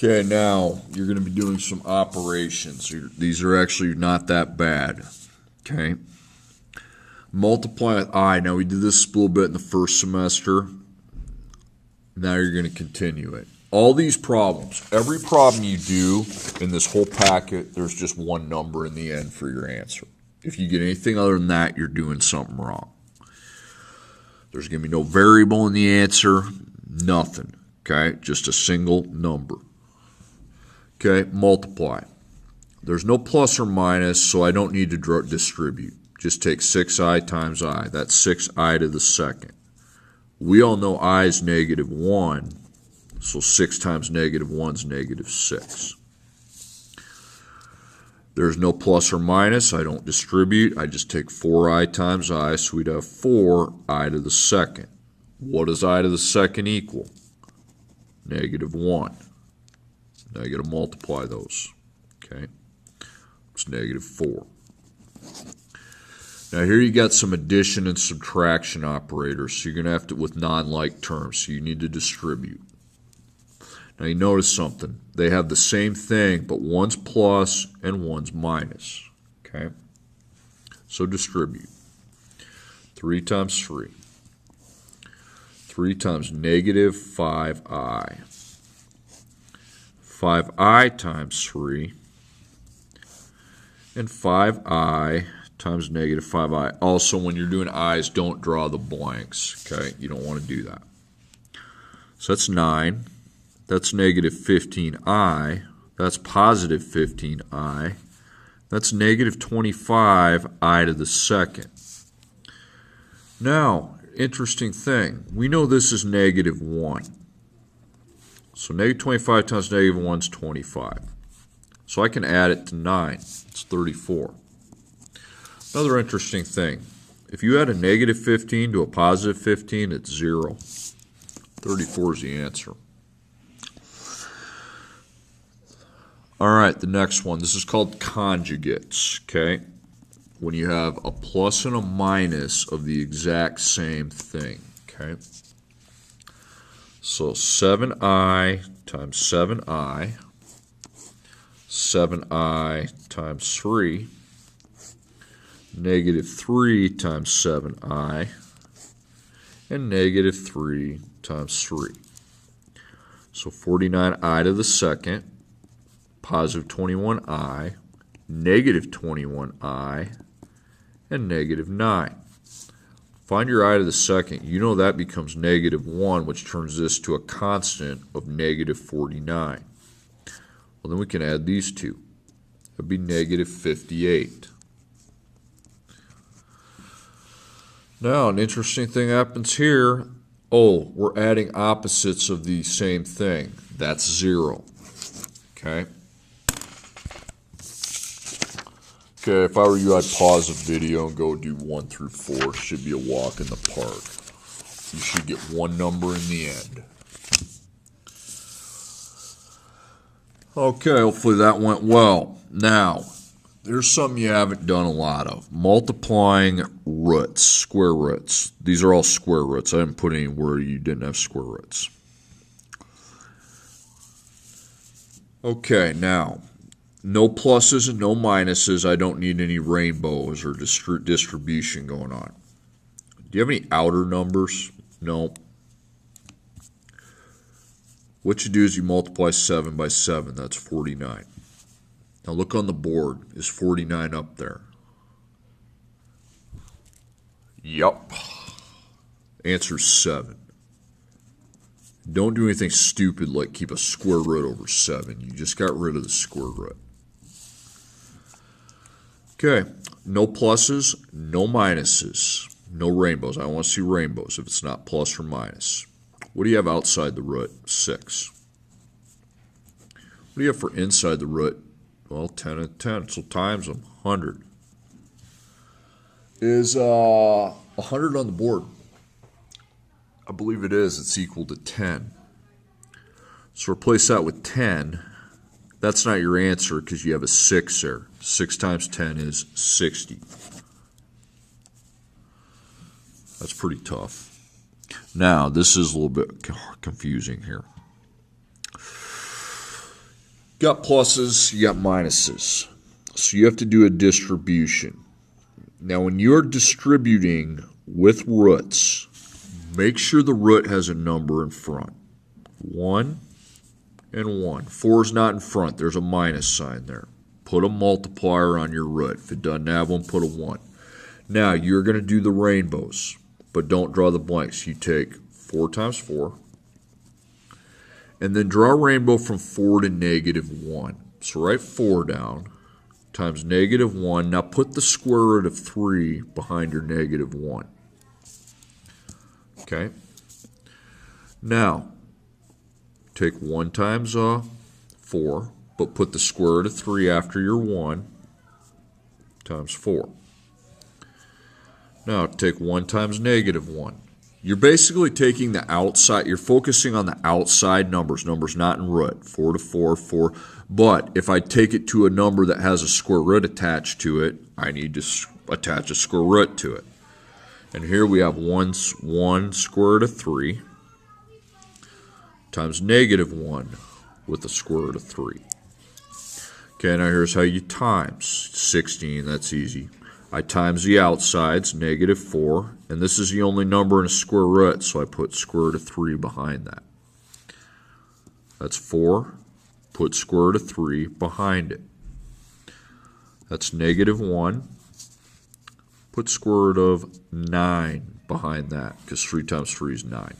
Okay, now you're going to be doing some operations. These are actually not that bad. Okay. Multiply with I. Now we did this a little bit in the first semester. Now you're going to continue it. All these problems, every problem you do in this whole packet, there's just one number in the end for your answer. If you get anything other than that, you're doing something wrong. There's going to be no variable in the answer, nothing. Okay, just a single number. Okay, multiply. There's no plus or minus, so I don't need to distribute. Just take 6i times I. That's 6i to the second. We all know I is negative 1, so 6 times negative 1 is negative 6. There's no plus or minus. I don't distribute. I just take 4i times I, so we'd have 4i to the second. What does I to the second equal? Negative 1. Now you got to multiply those. Okay, it's negative 4. Now here you got some addition and subtraction operators, so you're going to have to, with non-like terms, so you need to distribute. Now you notice something. They have the same thing, but one's plus and one's minus. Okay, so distribute. 3 times 3. 3 times negative 5i. 5i times 3, and 5i times negative 5i. Also, when you're doing i's, don't draw the blanks, okay? You don't want to do that. So that's 9. That's negative 15i. That's positive 15i. That's negative 25i to the second. Now, interesting thing. We know this is negative 1. So negative 25 times negative 1 is 25. So I can add it to 9. It's 34. Another interesting thing. If you add a negative 15 to a positive 15, it's 0. 34 is the answer. All right, the next one. This is called conjugates, okay? When you have a plus and a minus of the exact same thing, okay? So 7i times 7i, 7i times 3, negative 3 times 7i, and negative 3 times 3. So 49i to the second, positive 21i, negative 21i, and negative 9. Find your I to the second. You know that becomes negative 1, which turns this to a constant of negative 49. Well, then we can add these two. That would be negative 58. Now, an interesting thing happens here. Oh, we're adding opposites of the same thing. That's 0. Okay? Okay, if I were you, I'd pause the video and go do 1 through 4. Should be a walk in the park. You should get one number in the end. Okay, hopefully that went well. Now, there's something you haven't done a lot of. Multiplying roots, square roots. These are all square roots. I didn't put any where you didn't have square roots. Okay, now, no pluses and no minuses. I don't need any rainbows or distribution going on. Do you have any outer numbers? No. What you do is you multiply 7 by 7. That's 49. Now look on the board. Is 49 up there? Yup. Answer's 7. Don't do anything stupid like keep a square root over 7. You just got rid of the square root. Okay, no pluses, no minuses, no rainbows. I want to see rainbows if it's not plus or minus. What do you have outside the root? 6. What do you have for inside the root? Well, 10 and 10, so times them, 100. Is 100 on the board? I believe it is. It's equal to 10. So replace that with 10. That's not your answer because you have a 6 there. 6 times 10 is 60. That's pretty tough. Now, this is a little bit confusing here. Got pluses, you got minuses. So you have to do a distribution. Now when you're distributing with roots, make sure the root has a number in front. 1 and 1. 4 is not in front. There's a minus sign there. Put a multiplier on your root. If it doesn't have one, put a 1. Now you're going to do the rainbows, but don't draw the blanks. You take 4 times 4. And then draw a rainbow from 4 to -1. So write 4 down times -1. Now put the square root of 3 behind your -1. Okay? Now, take 1 times 4, but put the square root of 3 after your 1 times 4. Now, take 1 times -1. You're basically taking the outside, you're focusing on the outside numbers not in root, 4 to 4, 4. But if I take it to a number that has a square root attached to it, I need to attach a square root to it. And here we have 1 square root of 3 times -1 with the square root of 3. Okay, now here's how you times 16, that's easy. I times the outsides, -4, and this is the only number in a square root, so I put square root of 3 behind that. That's 4, put square root of 3 behind it. That's -1, put square root of 9 behind that, because 3 times 3 is 9.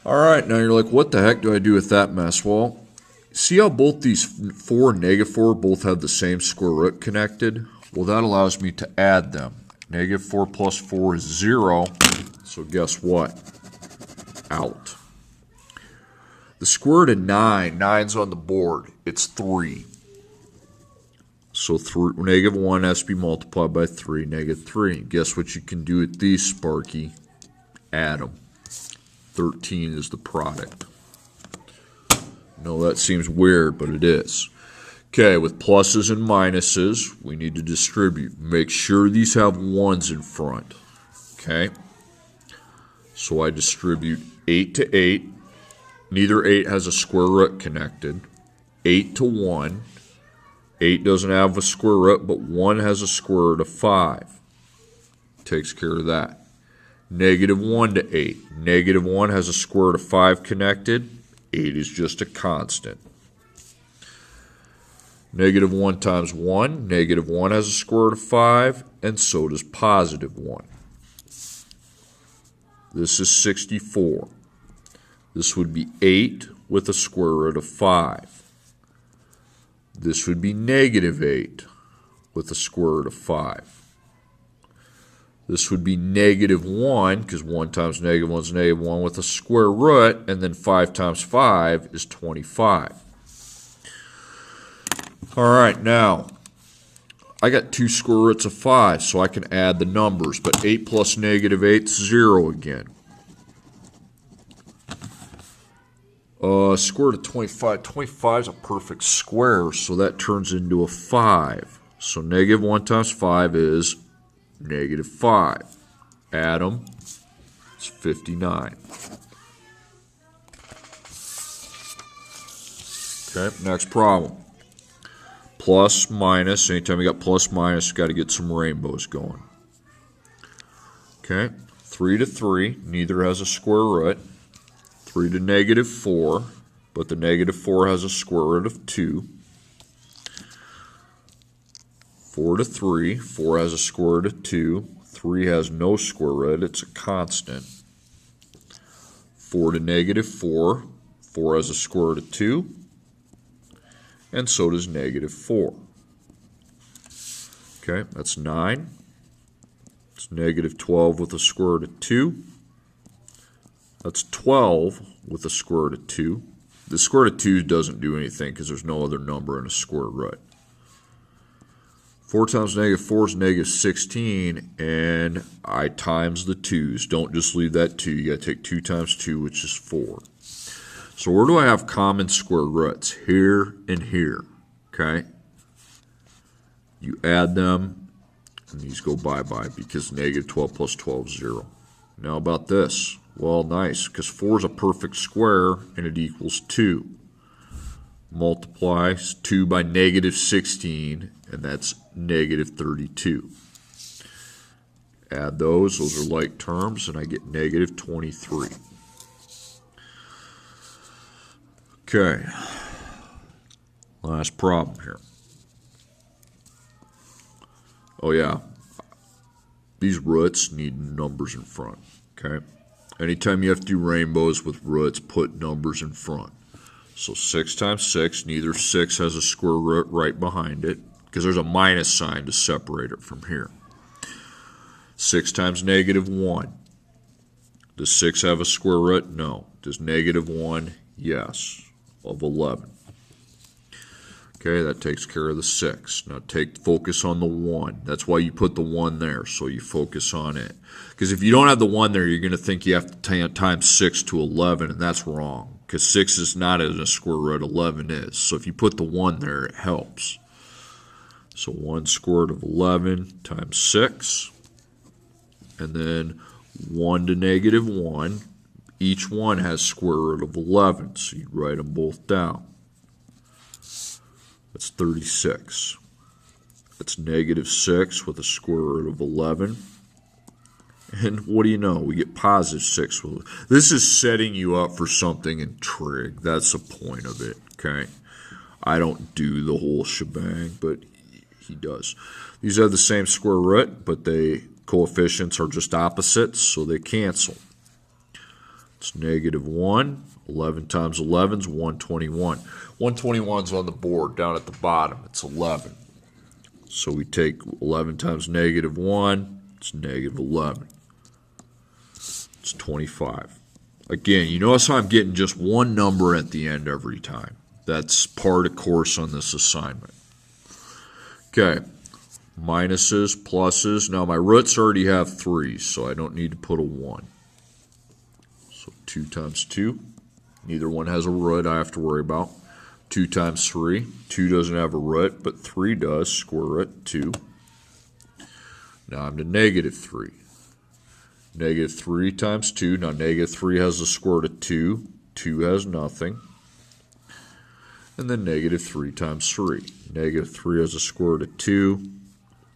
All right, now you're like, what the heck do I do with that mess? Well, see how both these 4 and -4 both have the same square root connected? Well, that allows me to add them. -4 plus 4 is 0, so guess what? Out. The square root of 9, 9's on the board, it's 3. So -1 has to be multiplied by 3, -3. Guess what you can do with these, Sparky? Add them. 13 is the product. No, that seems weird, but it is. Okay, with pluses and minuses, we need to distribute. Make sure these have 1s in front. Okay? So I distribute 8 to 8. Neither 8 has a square root connected. 8 to 1. 8 doesn't have a square root, but 1 has a square root of 5. Takes care of that. -1 to 8. -1 has a square root of 5 connected. 8 is just a constant. -1 times 1. -1 has a square root of 5, and so does +1. This is 64. This would be 8 with a square root of 5. This would be -8 with a square root of 5. This would be -1, because 1 times -1 is -1 with a square root, and then 5 times 5 is 25. All right, now, I got 2 square roots of 5, so I can add the numbers, but 8 plus -8 is 0 again. Square root of 25. 25 is a perfect square, so that turns into a 5. So -1 times 5 is -5. Add them, it's 59. Okay, next problem. Plus, minus, anytime you got plus, minus, got to get some rainbows going. Okay, 3 to 3, neither has a square root. 3 to -4, but the -4 has a square root of 2. 4 to 3, 4 has a square root of 2. 3 has no square root, it's a constant. 4 to -4, 4 has a square root of 2. And so does -4. Okay, that's 9. It's -12 with a square root of 2. That's 12 with a square root of 2. The square root of 2 doesn't do anything because there's no other number in a square root. 4 times -4 is -16, and I times the 2's. Don't just leave that 2. You got to take 2 times 2, which is 4. So where do I have common square roots? Here and here, okay? You add them, and these go bye-bye because -12 plus 12 is 0. Now about this. Well, nice, because 4 is a perfect square, and it equals 2. multiply 2 by negative 16, and that's negative 32. Add those are like terms, and I get negative 23. Okay, last problem here. Oh yeah, these roots need numbers in front, okay? Anytime you have to do rainbows with roots, put numbers in front. So 6 times 6, neither 6 has a square root right behind it, because there's a minus sign to separate it from here. 6 times negative 1. Does 6 have a square root? No. Does negative 1? Yes. Of 11. Okay, that takes care of the 6. Now focus on the 1. That's why you put the 1 there, so you focus on it. Because if you don't have the 1 there, you're going to think you have to times 6 to 11, and that's wrong. Because 6 is not in a square root, 11 is. So if you put the 1 there, it helps. So 1 square root of 11 times 6. And then 1 to negative 1. Each one has square root of 11, so you write them both down. That's 36. That's negative 6 with a square root of 11. And what do you know? We get positive 6. This is setting you up for something in trig. That's the point of it, okay? I don't do the whole shebang, but he does. These have the same square root, but the coefficients are just opposites, so they cancel. It's negative 1. 11 times 11 is 121. 121 is on the board down at the bottom. It's 11. So we take 11 times negative 1. It's negative 11. It's 25. Again, you notice how I'm getting just one number at the end every time. That's part of course on this assignment. Okay. Minuses, pluses. Now my roots already have 3s, so I don't need to put a 1. So 2 times 2. Neither one has a root I have to worry about. 2 times 3. 2 doesn't have a root, but 3 does. Square root 2. Now I'm to negative 3. Negative 3 times 2. Now negative 3 has a square root of 2. 2 has nothing. And then negative 3 times 3. Negative 3 has a square root of 2.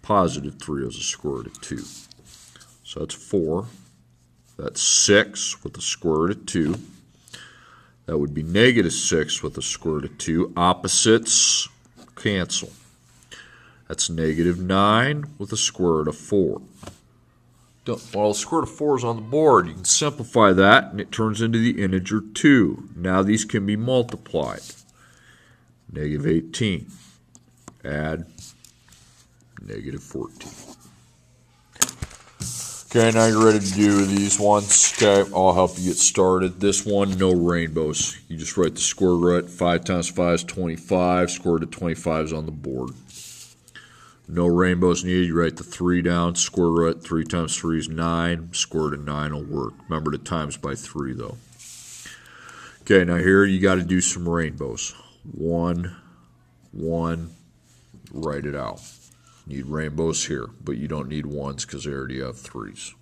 Positive 3 has a square root of 2. So that's 4. That's 6 with a square root of 2. That would be negative 6 with a square root of 2. Opposites cancel. That's negative 9 with a square root of 4. Well, the square root of 4 is on the board. You can simplify that, and it turns into the integer 2. Now these can be multiplied. Negative 18. Add negative 14. Okay, now you're ready to do these ones. Okay, I'll help you get started. This one, no rainbows. You just write the square root. 5 times 5 is 25. Square root of 25 is on the board. No rainbows needed. You write the 3 down. Square root. 3 times 3 is 9. Square root of 9 will work. Remember to times by 3, though. Okay, now here you got to do some rainbows. 1, 1, write it out. Need rainbows here, but you don't need 1s because they already have 3s.